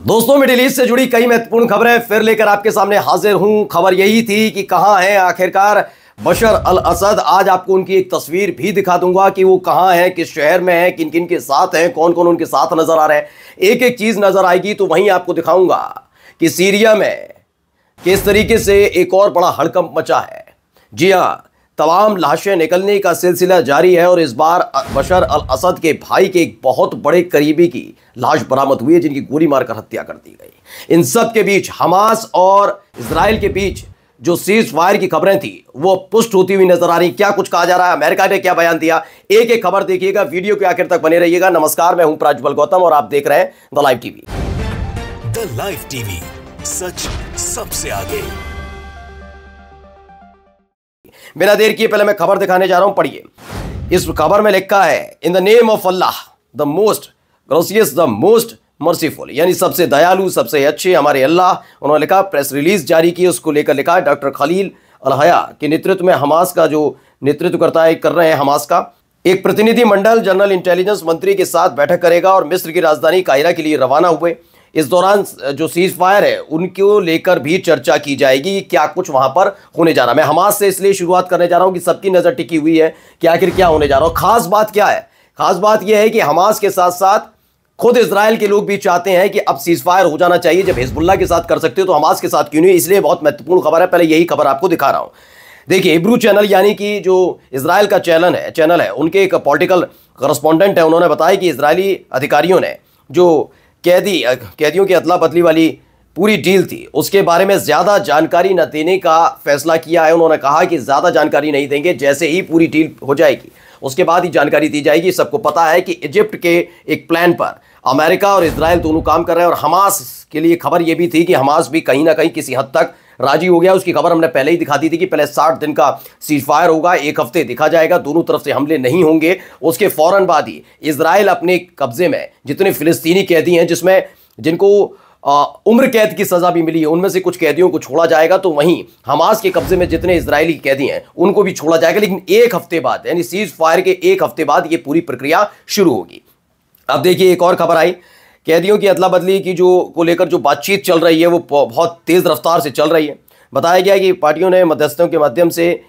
दोस्तों, middle east से जुड़ी कई महत्वपूर्ण खबरें फिर लेकर आपके सामने हाजिर हूं। खबर यही थी कि कहां है आखिरकार बशर अल असद। आज आपको उनकी एक तस्वीर भी दिखा दूंगा कि वो कहां है, किस शहर में है, किन किन के साथ हैं, कौन कौन उनके साथ नजर आ रहे हैं। एक एक चीज नजर आएगी तो वहीं आपको दिखाऊंगा कि सीरिया में किस तरीके से एक और बड़ा हड़कंप मचा है। जी हां, तमाम लाशें निकलने का सिलसिला जारी है और इस बार बशर अल असद के भाई के एक बहुत बड़े करीबी की लाश बरामद हुई है, जिनकी गोली मारकर हत्या कर दी गई। इन सब के बीच हमास और इजराइल के बीच जो सीज फायर की खबरें थी वो पुष्ट होती हुई नजर आ रही। क्या कुछ कहा जा रहा है, अमेरिका ने क्या बयान दिया, एक एक खबर देखिएगा, वीडियो के आखिर तक बने रहिएगा। नमस्कार, मैं हूं प्राज्वल गौतम और आप देख रहे हैं the live TV. The live TV, सच सबसे आगे। बिना देर किए पहले मैं खबर दिखाने जा रहा हूं, पढ़िए। इस खबर में लिखा है, in the name of Allah the most gracious the most merciful, यानी सबसे दयालु सबसे अच्छे हमारे अल्लाह। उन्होंने लिखा, प्रेस रिलीज जारी की, उसको लेकर लिखा है डॉक्टर खलील अल हया के नेतृत्व में हमास का जो नेतृत्व करता है कर रहे हैं हमास का एक प्रतिनिधि मंडल जनरल इंटेलिजेंस मंत्री के साथ बैठक करेगा और मिस्र की राजधानी काहिरा के लिए रवाना हुए। इस दौरान जो सीज फायर है उनको लेकर भी चर्चा की जाएगी, क्या कुछ वहां पर होने जा रहा है। मैं हमास से इसलिए शुरुआत करने जा रहा हूं कि सबकी नजर टिकी हुई है कि आखिर क्या होने जा रहा है। खास बात क्या है, खास बात यह है कि हमास के साथ साथ खुद इजराइल के लोग भी चाहते हैं कि अब सीज फायर हो जाना चाहिए। जब हिजबुल्लाह के साथ कर सकते हो तो हमास के साथ क्यों नहीं, इसलिए बहुत महत्वपूर्ण खबर है। पहले यही खबर आपको दिखा रहा हूं। देखिए, हिब्रू चैनल यानी कि जो इजराइल का चैनल है उनके एक पॉलिटिकल करस्पॉन्डेंट है, उन्होंने बताया कि इजरायली अधिकारियों ने जो कैदियों की अदला बदली वाली पूरी डील थी उसके बारे में ज़्यादा जानकारी न देने का फैसला किया है। उन्होंने कहा कि ज़्यादा जानकारी नहीं देंगे, जैसे ही पूरी डील हो जाएगी उसके बाद ही जानकारी दी जाएगी। सबको पता है कि इजिप्ट के एक प्लान पर अमेरिका और इजराइल दोनों काम कर रहे हैं और हमास के लिए खबर यह भी थी कि हमास भी कहीं ना कहीं किसी हद तक राजी हो गया। उसकी खबर हमने पहले ही दिखा दी थी कि पहले 60 दिन का सीज फायर होगा, एक हफ्ते दिखा जाएगा, दोनों तरफ से हमले नहीं होंगे। उसके फौरन बाद ही इजराइल अपने कब्जे में जितने फिलिस्तीनी कैदी हैं, जिनको उम्र कैद की सजा भी मिली है, उनमें से कुछ कैदियों को छोड़ा जाएगा। तो वहीं हमास के कब्जे में जितने इजरायली कैदी हैं उनको भी छोड़ा जाएगा, लेकिन एक हफ्ते बाद, यानी सीज फायर के एक हफ्ते बाद ये पूरी प्रक्रिया शुरू होगी। अब देखिए, एक और खबर आई, कैदियों की अदला बदली की को लेकर जो बातचीत चल रही है वो बहुत तेज़ रफ्तार से चल रही है। बताया गया कि पार्टियों ने मध्यस्थों के माध्यम से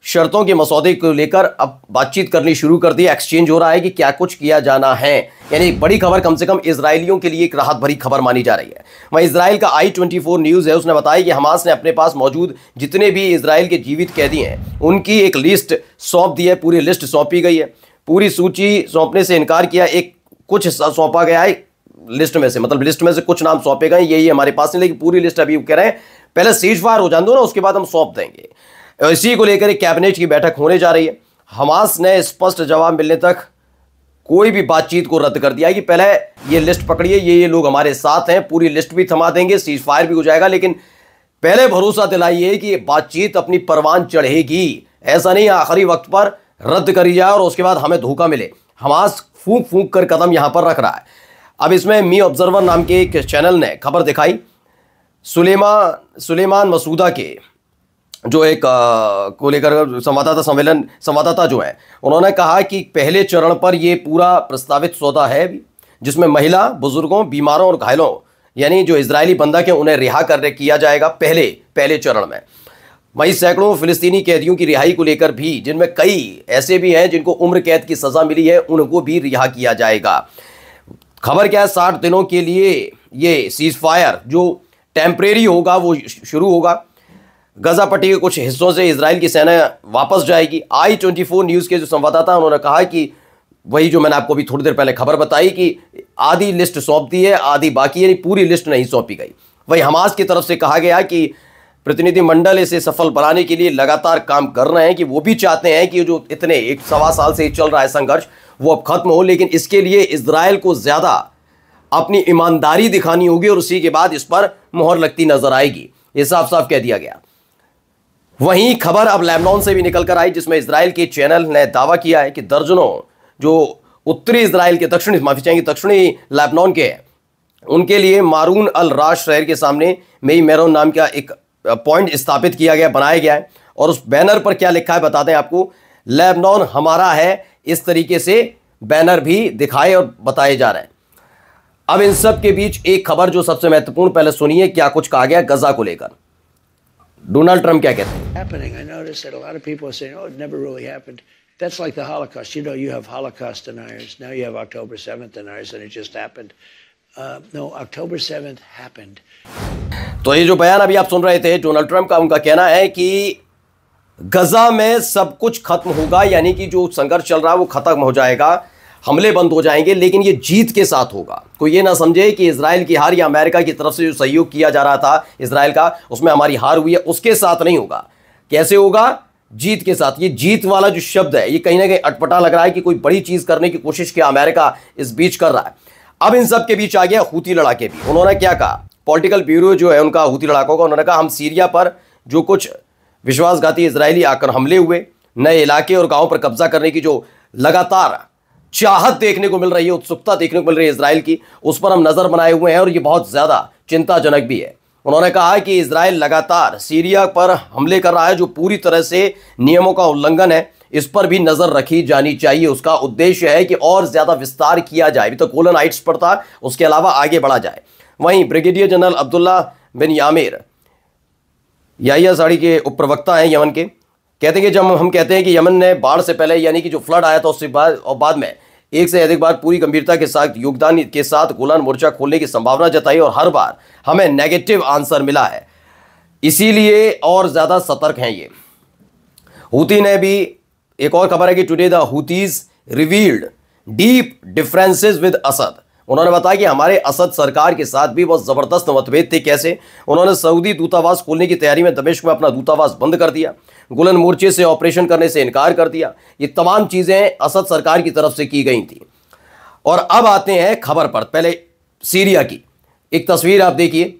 शर्तों के मसौदे को लेकर अब बातचीत करनी शुरू कर दी। एक्सचेंज हो रहा है कि क्या कुछ किया जाना है, यानी एक बड़ी खबर, कम से कम इजरायलियों के लिए एक राहत भरी खबर मानी जा रही है। वहीं इजराइल का i24 न्यूज़ है, उसने बताया कि हमास ने अपने पास मौजूद जितने भी इजराइल के जीवित कैदी हैं उनकी एक लिस्ट सौंप दी है, पूरी लिस्ट सौंपी गई है। पूरी सूची सौंपने से इनकार किया, एक कुछ सौंपा गया है लिस्ट में से, मतलब लिस्ट में से कुछ नाम सौंपे गए, यही हमारे पास नहीं, लेकिन पूरी लिस्ट अभी कह रहे हैं पहले सीज फायर हो जाने दो ना, उसके बाद हम सौंप देंगे। इसी को लेकर एक कैबिनेट की बैठक होने जा रही है। हमास ने स्पष्ट जवाब मिलने तक कोई भी बातचीत को रद्द कर दिया कि पहले ये लिस्ट पकड़िए, ये लोग हमारे साथ हैं, पूरी लिस्ट भी थमा देंगे, सीज फायर भी हो जाएगा, लेकिन पहले भरोसा दिलाइए कि बातचीत अपनी परवान चढ़ेगी। ऐसा नहीं आखिरी वक्त पर रद्द करी जाए और उसके बाद हमें धोखा मिले। हमास फूंक फूंक कर कदम यहां पर रख रहा है। अब इसमें मी ऑब्जर्वर नाम के एक चैनल ने खबर दिखाई, सुलेमान मसूदा के जो एक को लेकर संवाददाता जो है, उन्होंने कहा कि पहले चरण पर यह पूरा प्रस्तावित सौदा है जिसमें महिला, बुजुर्गों, बीमारों और घायलों, यानी जो इजरायली बंधक हैं उन्हें रिहा किया जाएगा पहले चरण में। वहीं सैकड़ों फिलिस्तीनी कैदियों की रिहाई को लेकर भी, जिनमें कई ऐसे भी हैं जिनको उम्र कैद की सजा मिली है, उनको भी रिहा किया जाएगा। खबर क्या है, 60 दिनों के लिए ये सीज फायर जो टेम्परेरी होगा वो शुरू होगा। गजा पट्टी के कुछ हिस्सों से इजराइल की सेना वापस जाएगी। i24 न्यूज़ के जो संवाददाता उन्होंने कहा कि वही जो मैंने आपको भी थोड़ी देर पहले खबर बताई कि आधी लिस्ट सौंप दी है, आधी बाकी है, पूरी लिस्ट नहीं सौंपी गई। वही हमास की तरफ से कहा गया कि प्रतिनिधिमंडल इसे सफल बनाने के लिए लगातार काम कर रहे हैं, कि वो भी चाहते हैं कि जो इतने 1.25 साल से चल रहा है संघर्ष वो अब खत्म हो, लेकिन इसके लिए इजराइल को ज़्यादा अपनी ईमानदारी दिखानी होगी और उसी के बाद इस पर मुहर लगती नजर आएगी। ये साफ साफ कह दिया गया। वहीं खबर अब लेबनान से भी निकल कर आई, जिसमें इजराइल के चैनल ने दावा किया है कि दर्जनों जो उत्तरी इजराइल के दक्षिणी लेबनान के हैं उनके लिए मारून अल राश शहर के सामने मेई मेरोन नाम का एक पॉइंट स्थापित किया गया, बनाया गया है। और उस बैनर पर क्या लिखा है बता दें आपको, लेबनान हमारा है, इस तरीके से बैनर भी दिखाए और बताए जा रहे हैं। अब इन सब के बीच एक खबर जो सबसे महत्वपूर्ण, पहले सुनिए क्या कुछ कहा गया गजा को लेकर। डोनाल्ड ट्रंप क्या कहते हैं? Happening. I noticed that a lot of people are saying, "Oh, it never really happened." That's like the Holocaust. You know, you have Holocaust deniers. Now you have October 7th deniers, and it just happened. No, October 7th happened. तो ये जो बयान अभी आप सुन रहे थे Donald Trump का, उनका कहना है कि गजा में सब कुछ खत्म होगा, यानी कि जो संघर्ष चल रहा है वो खत्म हो जाएगा, हमले बंद हो जाएंगे, लेकिन ये जीत के साथ होगा। कोई ये ना समझे कि इजराइल की हार या अमेरिका की तरफ से जो सहयोग किया जा रहा था इजराइल का, उसमें हमारी हार हुई है, उसके साथ नहीं होगा। कैसे होगा? जीत के साथ। ये जीत वाला जो शब्द है ये कहीं ना कहीं अटपटा लग रहा है कि कोई बड़ी चीज करने की कोशिश क्या अमेरिका इस बीच कर रहा है। अब इन सब के बीच आ गया हूती लड़ाके भी। उन्होंने क्या कहा? पॉलिटिकल ब्यूरो जो है उनका हूती लड़ाकों का, उन्होंने कहा हम सीरिया पर जो कुछ विश्वासघाती इजरायली आकर हमले हुए, नए इलाके और गांव पर कब्जा करने की जो लगातार चाहत देखने को मिल रही है, उत्सुकता देखने को मिल रही है इजराइल की, उस पर हम नजर बनाए हुए हैं और ये बहुत ज्यादा चिंताजनक भी है। उन्होंने कहा कि इजराइल लगातार सीरिया पर हमले कर रहा है जो पूरी तरह से नियमों का उल्लंघन है, इस पर भी नजर रखी जानी चाहिए। उसका उद्देश्य है कि और ज्यादा विस्तार किया जाए, अभी तो गोलन हाइट्स पर था, उसके अलावा आगे बढ़ा जाए। वहीं ब्रिगेडियर जनरल अब्दुल्ला बिन यामिर याहिया साड़ी के उप प्रवक्ता हैं यमन के, कहते हैं कि जब हम कहते हैं कि यमन ने बाढ़ से पहले यानी कि जो फ्लड आया था उससे बाद में एक से अधिक बार पूरी गंभीरता के साथ योगदान के साथ गोलान मोर्चा खोलने की संभावना जताई और हर बार हमें नेगेटिव आंसर मिला है, इसीलिए और ज्यादा सतर्क हैं ये। हूती ने भी एक और खबर है कि today the Houthis revealed deep differences with Asad. उन्होंने बताया कि हमारे असद सरकार के साथ भी बहुत जबरदस्त मतभेद थे। कैसे? उन्होंने सऊदी दूतावास खोलने की तैयारी में दमिश्क में अपना दूतावास बंद कर दिया, गोलन मोर्चे से ऑपरेशन करने से इनकार कर दिया। ये तमाम चीजें असद सरकार की तरफ से की गई थी। और अब आते हैं खबर पर। पहले सीरिया की एक तस्वीर आप देखिए।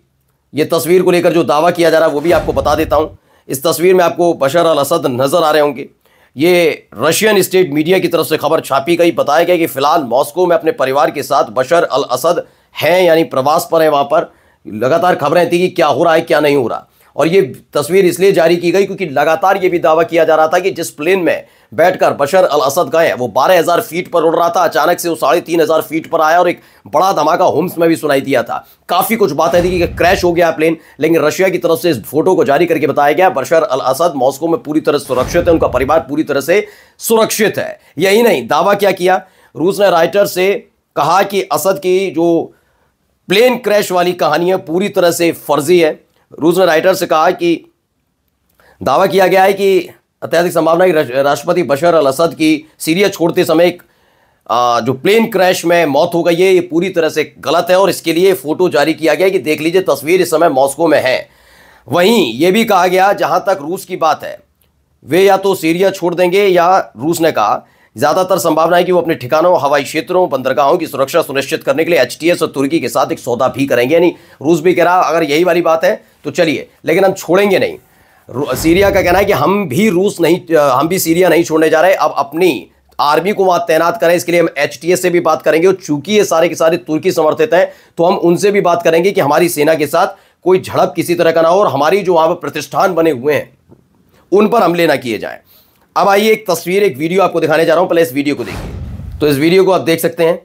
ये तस्वीर को लेकर जो दावा किया जा रहा है वो भी आपको बता देता हूं। इस तस्वीर में आपको बशर अल असद नजर आ रहे होंगे। ये रशियन स्टेट मीडिया की तरफ से खबर छापी गई। बताया गया कि फिलहाल मॉस्को में अपने परिवार के साथ बशर अल असद हैं, यानी प्रवास पर है। वहां पर लगातार खबरें थी कि क्या हो रहा है क्या नहीं हो रहा, और ये तस्वीर इसलिए जारी की गई क्योंकि लगातार ये भी दावा किया जा रहा था कि जिस प्लेन में बैठकर बशर अल असद गए वो 12,000 फीट पर उड़ रहा था, अचानक से वो 3,500 फीट पर आया और एक बड़ा धमाका होम्स में भी सुनाई दिया था। काफी कुछ बातें थी कि क्रैश हो गया प्लेन, लेकिन रशिया की तरफ से इस फोटो को जारी करके बताया गया बशर अल असद मॉस्को में पूरी तरह सुरक्षित है, उनका परिवार पूरी तरह से सुरक्षित है। यही नहीं, दावा क्या किया, रूस ने राइटर से कहा कि असद की जो प्लेन क्रैश वाली कहानी है पूरी तरह से फर्जी है। रूस ने राइटर से कहा कि दावा किया गया है कि अत्यधिक संभावना है राष्ट्रपति बशर अल असद की सीरिया छोड़ते समय जो प्लेन क्रैश में मौत हो गई है, ये पूरी तरह से गलत है और इसके लिए फोटो जारी किया गया कि देख लीजिए तस्वीर इस समय मॉस्को में है। वहीं यह भी कहा गया, जहां तक रूस की बात है, वे या तो सीरिया छोड़ देंगे या रूस ने कहा ज्यादातर संभावना है कि वो अपने ठिकानों, हवाई क्षेत्रों, बंदरगाहों की सुरक्षा सुनिश्चित करने के लिए एचटीएस और तुर्की के साथ एक सौदा भी करेंगे। यानी रूस भी कह रहा अगर यही वाली बात है तो चलिए, लेकिन हम छोड़ेंगे नहीं। सीरिया का कहना है कि हम भी सीरिया नहीं छोड़ने जा रहे, अब अपनी आर्मी को वहां तैनात करें, इसके लिए हम एचटीएस से भी बात करेंगे। और चूंकि ये सारे के सारे तुर्की समर्थित हैं तो हम उनसे भी बात करेंगे कि हमारी सेना के साथ कोई झड़प किसी तरह का ना हो और हमारी जो वहां पर प्रतिष्ठान बने हुए हैं उन पर हमले ना किए जाएं। अब आइए एक तस्वीर, एक वीडियो आपको दिखाने जा रहा हूं, पहले इस वीडियो को देखिए। तो इस वीडियो को आप देख सकते हैं,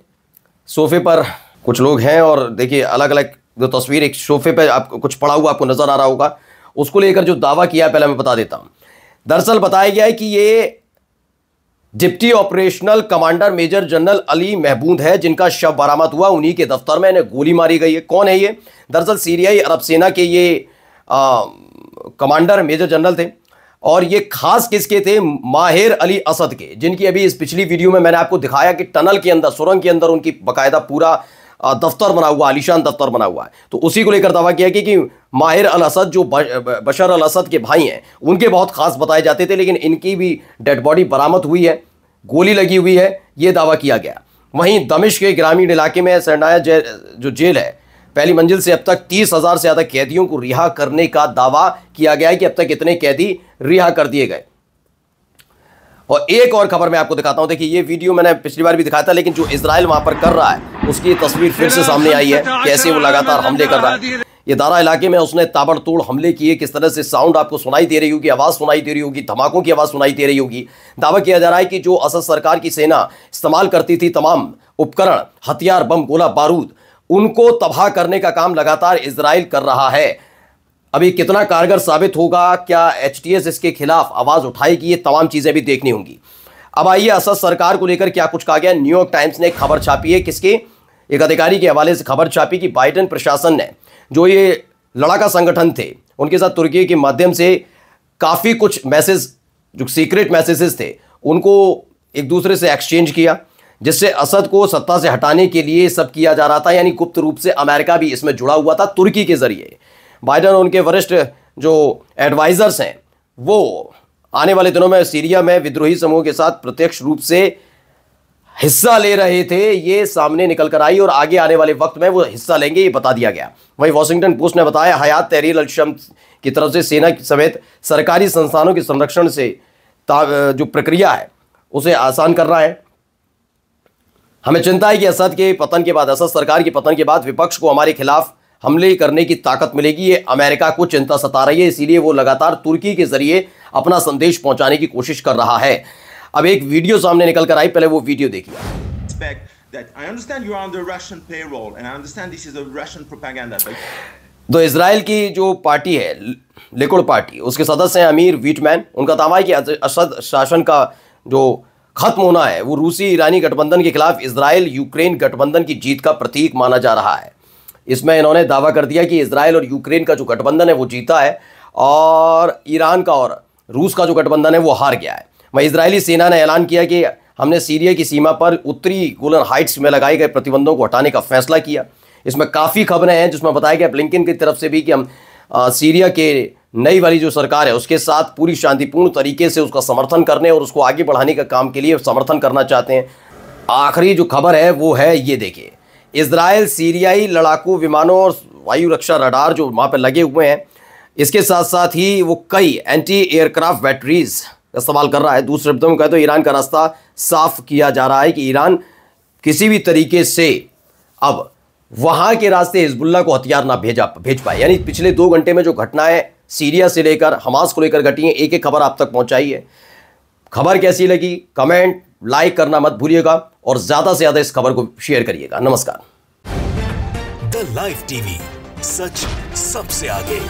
सोफे पर कुछ लोग हैं और देखिए अलग अलग जो तस्वीर, एक सोफे पर आपको कुछ पड़ा हुआ आपको नजर आ रहा होगा, उसको लेकर जो दावा किया है पहले मैं बता देता हूं। दरअसल बताया गया है कि ये deputy operational commander major general Ali Mahmoud है जिनका शव बरामद हुआ, उन्हीं के दफ्तर में इन्हें गोली मारी गई है। कौन है ये? दरअसल सीरियाई अरब सेना के ये कमांडर मेजर जनरल थे और ये खास किसके थे? माहिर अली असद के, जिनकी अभी इस पिछली वीडियो में मैंने आपको दिखाया कि टनल के अंदर, सुरंग के अंदर उनकी बाकायदा पूरा दफ्तर बना हुआ, आलीशान दफ्तर बना हुआ है। तो उसी को लेकर दावा किया कि माहिर अल असद जो बशर अल असद के भाई हैं उनके बहुत खास बताए जाते थे, लेकिन इनकी भी डेड बॉडी बरामद हुई है, गोली लगी हुई है, ये दावा किया गया। वहीं दमिश्क के ग्रामीण इलाके में सरनाया जो जेल है, पहली मंजिल से अब तक 30,000 से ज्यादा कैदियों को रिहा करने का दावा किया गया है कि अब तक इतने कैदी रिहा कर दिए गए। और एक और खबर मैं आपको दिखाता हूं, देखिए ये वीडियो मैंने पिछली बार भी दिखाया था, लेकिन जो इजराइल वहां पर कर रहा है उसकी तस्वीर फिर से सामने आई है, कैसे वो लगातार हमले कर रहा है। ये दारा इलाके में उसने ताबड़तोड़ हमले किए, किस तरह से साउंड आपको सुनाई दे रही होगी, आवाज सुनाई दे रही होगी, धमाकों की आवाज सुनाई दे रही होगी। दावा किया जा रहा है कि जो असद सरकार की सेना इस्तेमाल करती थी तमाम उपकरण, हथियार, बम, गोला बारूद, उनको तबाह करने का काम लगातार इजराइल कर रहा है। अभी कितना कारगर साबित होगा, क्या एचटीएस इसके खिलाफ आवाज उठाएगी, ये तमाम चीजें भी देखनी होंगी। अब आइए असद सरकार को लेकर क्या कुछ कहा गया। न्यूयॉर्क टाइम्स ने खबर छापी है, किसके, एक अधिकारी के हवाले से खबर छापी कि बाइडेन प्रशासन ने जो ये लड़ाका संगठन थे उनके साथ तुर्की के माध्यम से काफी कुछ मैसेज, जो सीक्रेट मैसेजेस थे, उनको एक दूसरे से एक्सचेंज किया, जिससे असद को सत्ता से हटाने के लिए सब किया जा रहा था। यानी गुप्त रूप से अमेरिका भी इसमें जुड़ा हुआ था तुर्की के जरिए। बाइडेन और उनके वरिष्ठ जो एडवाइजर्स हैं वो आने वाले दिनों में सीरिया में विद्रोही समूह के साथ प्रत्यक्ष रूप से हिस्सा ले रहे थे, ये सामने निकल कर आई और आगे आने वाले वक्त में वो हिस्सा लेंगे, ये बता दिया गया। वहीं वॉशिंगटन पोस्ट ने बताया हयात तहरीर अल-शम्स की तरफ से सेना समेत सरकारी संस्थानों के संरक्षण से जो प्रक्रिया है उसे आसान करना है। हमें चिंता है कि असद के पतन के बाद, असद सरकार के पतन के बाद विपक्ष को हमारे खिलाफ हमले करने की ताकत मिलेगी, ये अमेरिका को चिंता सता रही है, इसीलिए वो लगातार तुर्की के जरिए अपना संदेश पहुंचाने की कोशिश कर रहा है। अब एक वीडियो सामने निकल कर आई, पहले वो वीडियो देखिए। तो इजराइल की जो पार्टी है लिकुड पार्टी, उसके सदस्य हैं अमीर वीटमैन। उनका दावा है कि असद शासन का जो खत्म होना है वो रूसी ईरानी गठबंधन के खिलाफ इजराइल यूक्रेन गठबंधन की जीत का प्रतीक माना जा रहा है। इसमें इन्होंने दावा कर दिया कि इजराइल और यूक्रेन का जो गठबंधन है वो जीता है और ईरान का और रूस का जो गठबंधन है वो हार गया है। वहीं इजरायली सेना ने ऐलान किया कि हमने सीरिया की सीमा पर उत्तरी गोलन हाइट्स में लगाए गए प्रतिबंधों को हटाने का फैसला किया। इसमें काफ़ी खबरें हैं जिसमें बताया गया ब्लिंकन की तरफ से भी कि हम सीरिया के नई वाली जो सरकार है उसके साथ पूरी शांतिपूर्ण तरीके से उसका समर्थन करने और उसको आगे बढ़ाने का काम के लिए समर्थन करना चाहते हैं। आखिरी जो खबर है वो है, ये देखिए, इजराइल सीरियाई लड़ाकू विमानों और वायु रक्षा रडार जो वहाँ पर लगे हुए हैं, इसके साथ साथ ही वो कई एंटी एयरक्राफ्ट बैटरीज का इस्तेमाल कर रहा है। दूसरे शब्दों में कहें तो ईरान का रास्ता साफ किया जा रहा है कि ईरान किसी भी तरीके से अब वहाँ के रास्ते हिजबुल्लाह को हथियार ना भेज पाए। यानी पिछले 2 घंटे में जो घटनाएं सीरिया से लेकर हमास को लेकर घटी हैं, एक एक खबर आप तक पहुँचाई है। खबर कैसी लगी, कमेंट लाइक करना मत भूलिएगा और ज़्यादा से ज़्यादा इस खबर को शेयर करिएगा। नमस्कार। द लाइव टीवी, सच सबसे आगे।